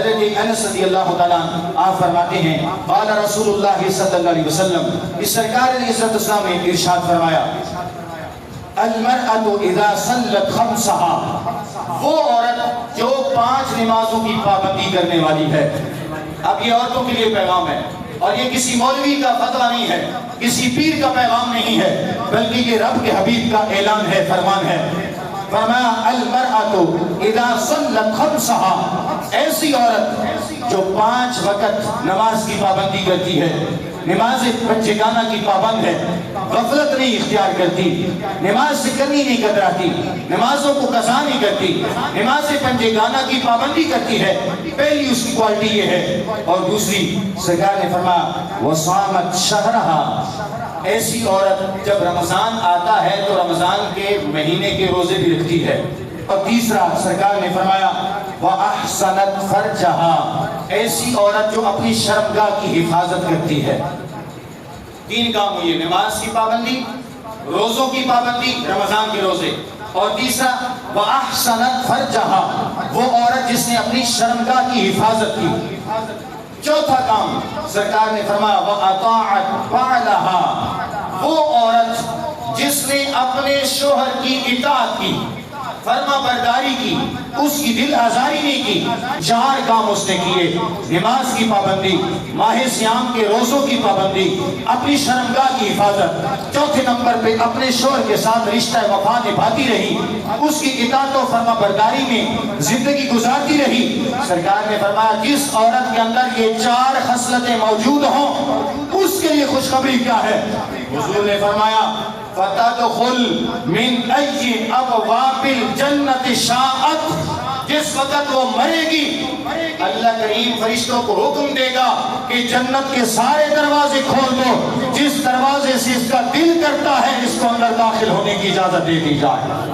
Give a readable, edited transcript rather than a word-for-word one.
حضرت انس رضی اللہ تعالیٰ آپ فرماتے ہیں قال رسول اللہ صلی اللہ علیہ وسلم، اس سرکار علیہ السلام نے ارشاد فرمایا المرأة اذا صلت خمسها، وہ عورت جو 5 نمازوں کی پابندی کرنے والی ہے۔ اب یہ عورتوں کے لیے پیغام ہے، اور یہ کسی مولوی کا فتویٰ نہیں ہے، کسی پیر کا پیغام نہیں ہے، بلکہ یہ رب کے حبیب کا اعلان ہے، فرمان ہے۔ فرمایا المرأة اذا صلت خمسها، ایسی عورت جو 5 وقت نماز کی پابندی کرتی ہے، نماز پنجگانہ کی پابند ہے، غفلت نہیں اختیار کرتی، نماز سے کمی نہیں کتراتی، نمازوں کو قضا نہیں کرتی، نماز پنجگانہ کی پابندی کرتی ہے، پہلی اس کی کوالٹی یہ ہے۔ اور دوسری سرکار نے فرمایا وصامت شہرہا، ایسی عورت جب رمضان آتا ہے تو رمضان کے مہینے کے روزے بھی رکھتی ہے۔ اور تیسرا سرکار نے فرمایا وَأَحْسَنَتْ فَرْجَهَا، ایسی عورت جو اپنی شرمگاہ کی حفاظت کرتی ہے۔ 3 کام ہوئے، نماز کی پابندی، روزوں کی پابندی، رمضان کے روزے، اور تیسرا وَأَحْسَنَتْ فَرْجَهَا، وہ عورت جس نے اپنی شرمگاہ کی حفاظت کی۔ چوتھا کام سرکار نے فرمایا وَأَطَاعَتْ بَعْلَهَا، وہ عورت جس نے اپنے شوہر کی اطاعت کی، فرما برداری کی، اس کی دل آزاری نہیں کی۔ 4 کام اس نے کیے، نماز کی پابندی، ماہ سیام کے روزوں کی پابندی، اپنی شرمگاہ کی حفاظت، چوتھے نمبر پہ اپنے شوہر کے ساتھ رشتہ وفا نبھاتی رہی، اس کی اطاعت و فرما برداری میں زندگی گزارتی رہی۔ سرکار نے فرمایا جس عورت کے اندر یہ 4 خصلتیں موجود ہوں اس کے لیے خوشخبری کیا ہے؟ حضور نے فرمایا فَتَدْخُلْ مِنْ أَيِّ أَبْوَابِ الْجَنَّةِ شَاءَتْ، جس وقت وہ مرے گی اللہ کریم فرشتوں کو حکم دے گا کہ جنت کے سارے دروازے کھول دو، جس دروازے سے اس کا دل کرتا ہے اس کو اندر داخل ہونے کی اجازت دے دی جائے۔